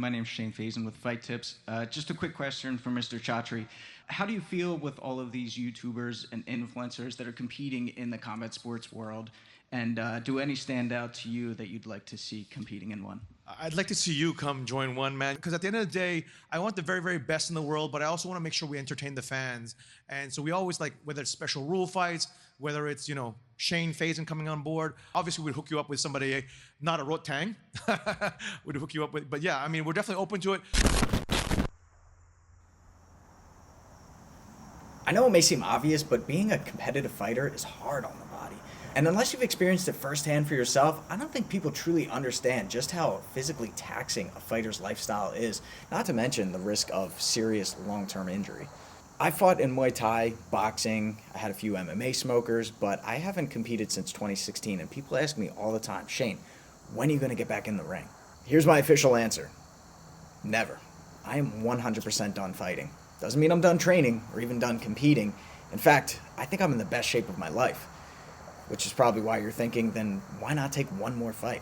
My name is Shane Faison with Fight Tips. Just a quick question for Mr. Chatri. How do you feel with all of these YouTubers and influencers that are competing in the combat sports world? And do any stand out to you that you'd like to see competing in one? I'd like to see you come join one, man. Because at the end of the day, I want the very, very best in the world, but I also want to make sure we entertain the fans. And so we always like, whether it's special rule fights, whether it's, Shane Faison coming on board. Obviously, we'd hook you up with somebody, not a Rotang. We'd hook you up with, but yeah, I mean, we're definitely open to it. I know it may seem obvious, but being a competitive fighter is hard on the body. And unless you've experienced it firsthand for yourself, I don't think people truly understand just how physically taxing a fighter's lifestyle is, not to mention the risk of serious long-term injury. I fought in Muay Thai, boxing, I had a few MMA smokers, but I haven't competed since 2016, and people ask me all the time, Shane, when are you going to get back in the ring? Here's my official answer. Never. I am 100% done fighting. Doesn't mean I'm done training or even done competing. In fact, I think I'm in the best shape of my life, which is probably why you're thinking, then why not take one more fight?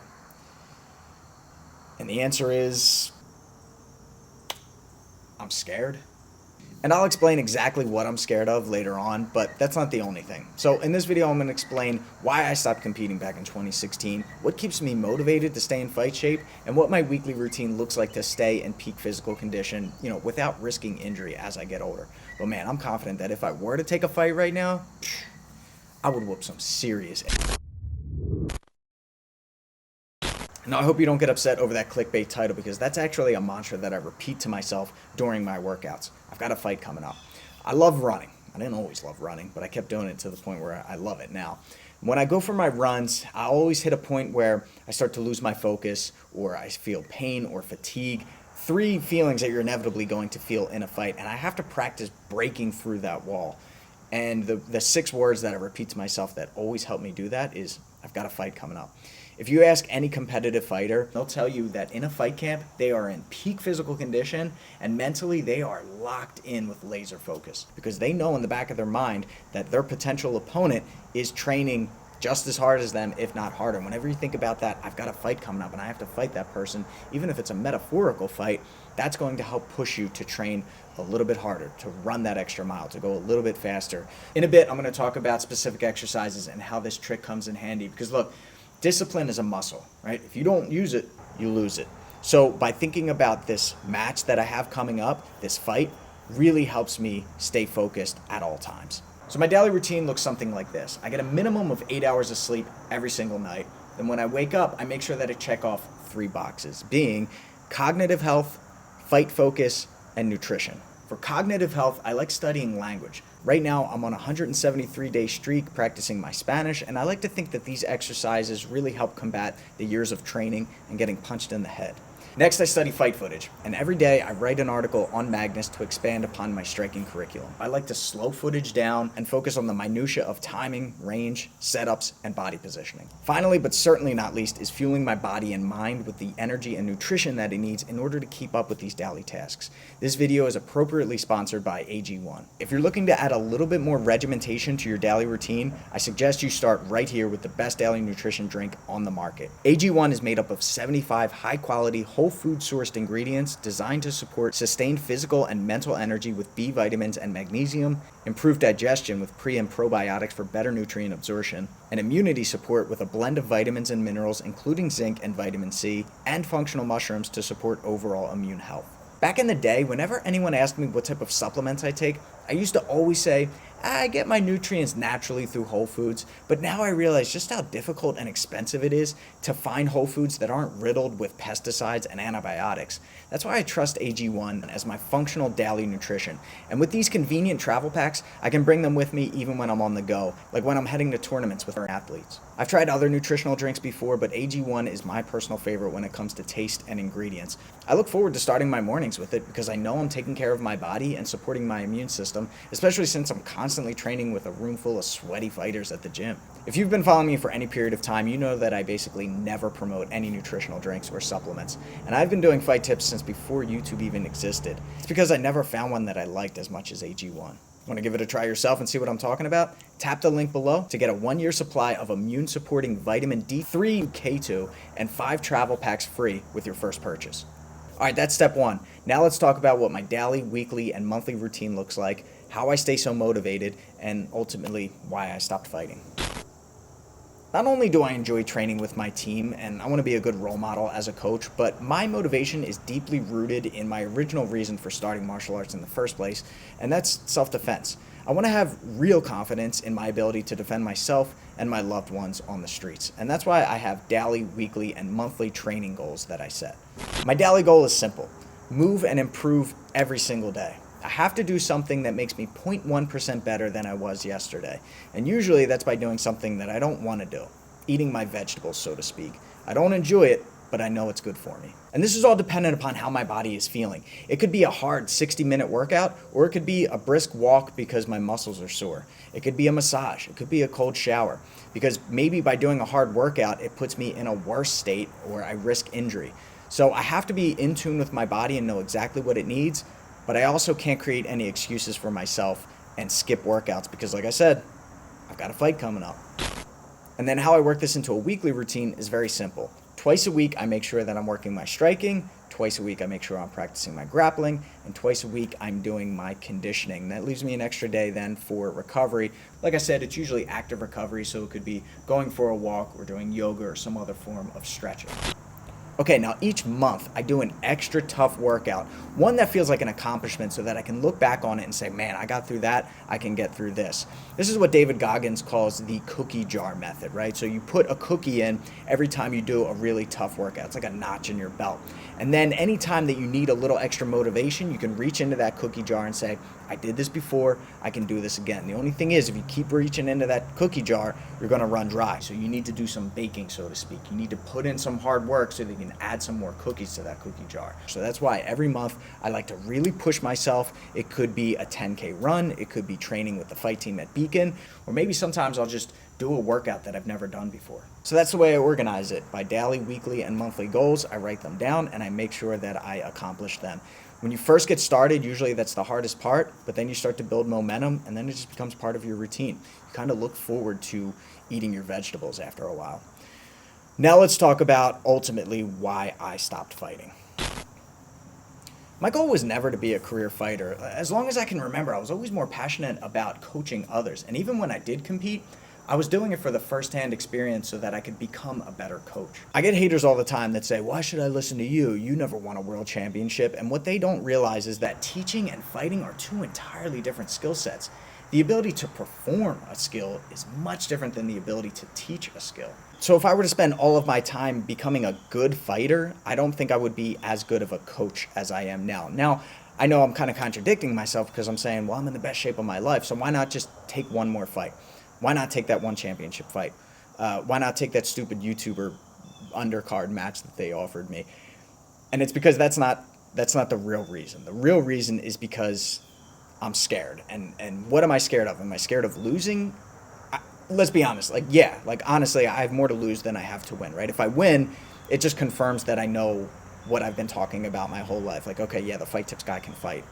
And the answer is, I'm scared. And I'll explain exactly what I'm scared of later on, but that's not the only thing. So in this video, I'm going to explain why I stopped competing back in 2016, what keeps me motivated to stay in fight shape, and what my weekly routine looks like to stay in peak physical condition, without risking injury as I get older. But man, I'm confident that if I were to take a fight right now, I would whoop some serious ass. Now, I hope you don't get upset over that clickbait title, because that's actually a mantra that I repeat to myself during my workouts. I've got a fight coming up. I love running. I didn't always love running, but I kept doing it to the point where I love it now. When I go for my runs, I always hit a point where I start to lose my focus, or I feel pain or fatigue. 3 feelings that you're inevitably going to feel in a fight, and I have to practice breaking through that wall. And the 6 words that I repeat to myself that always help me do that is, I've got a fight coming up. If you ask any competitive fighter, they'll tell you that in a fight camp, they are in peak physical condition, and mentally they are locked in with laser focus, because they know in the back of their mind that their potential opponent is training just as hard as them, if not harder. Whenever you think about that, I've got a fight coming up and I have to fight that person, even if it's a metaphorical fight, that's going to help push you to train a little bit harder, to run that extra mile, to go a little bit faster. In a bit, I'm going to talk about specific exercises and how this trick comes in handy, because look, discipline is a muscle, right? If you don't use it, you lose it. So by thinking about this match that I have coming up, this fight, really helps me stay focused at all times. So my daily routine looks something like this. I get a minimum of 8 hours of sleep every single night. Then when I wake up, I make sure that I check off 3 boxes, being cognitive health, fight focus, and nutrition. For cognitive health, I like studying language. Right now, I'm on a 173-day streak practicing my Spanish, and I like to think that these exercises really help combat the years of training and getting punched in the head. Next, I study fight footage, and every day I write an article on Magnus to expand upon my striking curriculum. I like to slow footage down and focus on the minutia of timing, range, setups, and body positioning. Finally, but certainly not least, is fueling my body and mind with the energy and nutrition that it needs in order to keep up with these daily tasks. This video is appropriately sponsored by AG1. If you're looking to add a little bit more regimentation to your daily routine, I suggest you start right here with the best daily nutrition drink on the market. AG1 is made up of 75 high-quality, whole food sourced ingredients designed to support sustained physical and mental energy with B vitamins and magnesium, improved digestion with pre and probiotics for better nutrient absorption, and immunity support with a blend of vitamins and minerals including zinc and vitamin C, and functional mushrooms to support overall immune health. Back in the day, whenever anyone asked me what type of supplements I take, I used to always say, I get my nutrients naturally through whole foods, but now I realize just how difficult and expensive it is to find whole foods that aren't riddled with pesticides and antibiotics. That's why I trust AG1 as my functional daily nutrition. And with these convenient travel packs, I can bring them with me even when I'm on the go, like when I'm heading to tournaments with our athletes. I've tried other nutritional drinks before, but AG1 is my personal favorite when it comes to taste and ingredients. I look forward to starting my mornings with it because I know I'm taking care of my body and supporting my immune system, especially since I'm constantly training with a room full of sweaty fighters at the gym. If you've been following me for any period of time, you know that I basically never promote any nutritional drinks or supplements. And I've been doing fight tips since before YouTube even existed. It's because I never found one that I liked as much as AG1. Want to give it a try yourself and see what I'm talking about? Tap the link below to get a 1-year supply of immune-supporting vitamin D3, K2, and 5 travel packs free with your first purchase. All right, that's step one. Now let's talk about what my daily, weekly, and monthly routine looks like, how I stay so motivated, and ultimately why I stopped fighting. Not only do I enjoy training with my team and I want to be a good role model as a coach, but my motivation is deeply rooted in my original reason for starting martial arts in the first place, and that's self-defense. I want to have real confidence in my ability to defend myself and my loved ones on the streets, and that's why I have daily, weekly, and monthly training goals that I set. My daily goal is simple: move and improve every single day. I have to do something that makes me 0.1% better than I was yesterday. And usually that's by doing something that I don't want to do. Eating my vegetables, so to speak. I don't enjoy it, but I know it's good for me. And this is all dependent upon how my body is feeling. It could be a hard 60-minute workout, or it could be a brisk walk because my muscles are sore. It could be a massage. It could be a cold shower. Because maybe by doing a hard workout, it puts me in a worse state or I risk injury. So I have to be in tune with my body and know exactly what it needs, but I also can't create any excuses for myself and skip workouts because, like I said, I've got a fight coming up. And then how I work this into a weekly routine is very simple. Twice a week, I make sure that I'm working my striking. Twice a week, I make sure I'm practicing my grappling. And twice a week, I'm doing my conditioning. That leaves me an extra day then for recovery. Like I said, it's usually active recovery, so it could be going for a walk or doing yoga or some other form of stretching. Okay, now each month I do an extra tough workout, one that feels like an accomplishment so that I can look back on it and say, man, I got through that, I can get through this. This is what David Goggins calls the cookie jar method, right? So you put a cookie in every time you do a really tough workout. It's like a notch in your belt. And then anytime that you need a little extra motivation, you can reach into that cookie jar and say, I did this before, I can do this again. The only thing is, if you keep reaching into that cookie jar, you're gonna run dry. So you need to do some baking, so to speak. You need to put in some hard work so that you can add some more cookies to that cookie jar. So that's why every month I like to really push myself. It could be a 10K run, it could be training with the fight team at Beacon, or maybe sometimes I'll just do a workout that I've never done before. So that's the way I organize it. By daily, weekly, and monthly goals, I write them down and I make sure that I accomplish them. When you first get started, usually that's the hardest part, but then you start to build momentum and then it just becomes part of your routine. You kind of look forward to eating your vegetables after a while. Now let's talk about ultimately why I stopped fighting. My goal was never to be a career fighter. As long as I can remember, I was always more passionate about coaching others. And even when I did compete, I was doing it for the first-hand experience so that I could become a better coach. I get haters all the time that say, why should I listen to you? You never won a world championship. And what they don't realize is that teaching and fighting are two entirely different skill sets. The ability to perform a skill is much different than the ability to teach a skill. So if I were to spend all of my time becoming a good fighter, I don't think I would be as good of a coach as I am now. Now, I know I'm kind of contradicting myself because I'm saying, well, I'm in the best shape of my life, so why not just take one more fight? Why not take that one championship fight? Why not take that stupid YouTuber undercard match that they offered me? And it's because that's not the real reason. The real reason is because I'm scared. And what am I scared of? Am I scared of losing? Let's be honest. Honestly, I have more to lose than I have to win, right? If I win, it just confirms that I know what I've been talking about my whole life. Like, okay, yeah, the Fight Tips guy can fight.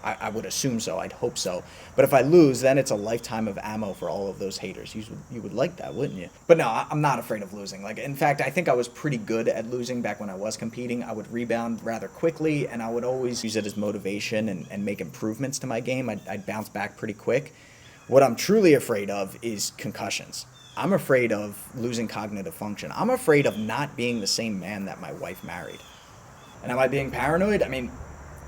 I would assume so. I'd hope so. But if I lose, then it's a lifetime of ammo for all of those haters. You would like that, wouldn't you? But no, I'm not afraid of losing. In fact, I think I was pretty good at losing back when I was competing. I would rebound rather quickly, and I would always use it as motivation and make improvements to my game. I'd bounce back pretty quick. What I'm truly afraid of is concussions. I'm afraid of losing cognitive function. I'm afraid of not being the same man that my wife married. And am I being paranoid? I mean,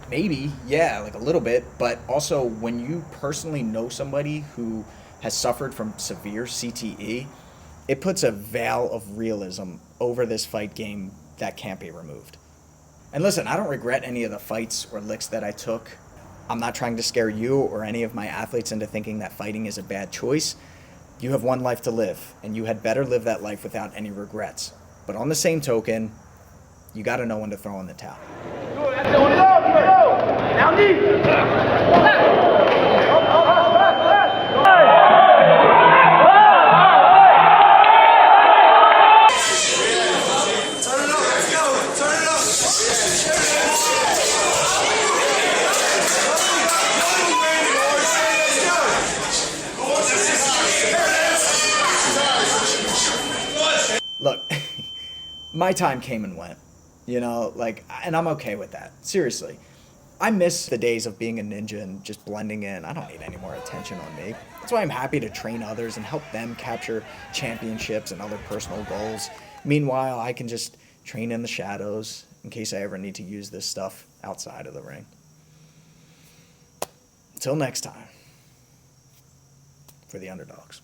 maybe, yeah, a little bit, but also when you personally know somebody who has suffered from severe CTE, it puts a veil of realism over this fight game that can't be removed. And listen, I don't regret any of the fights or licks that I took. I'm not trying to scare you or any of my athletes into thinking that fighting is a bad choice. You have one life to live, and you had better live that life without any regrets. But on the same token, you got to know when to throw in the towel. Look, my time came and went. You know, like, and I'm okay with that. Seriously. I miss the days of being a ninja and just blending in. I don't need any more attention on me. That's why I'm happy to train others and help them capture championships and other personal goals. Meanwhile, I can just train in the shadows in case I ever need to use this stuff outside of the ring. Until next time, for the underdogs.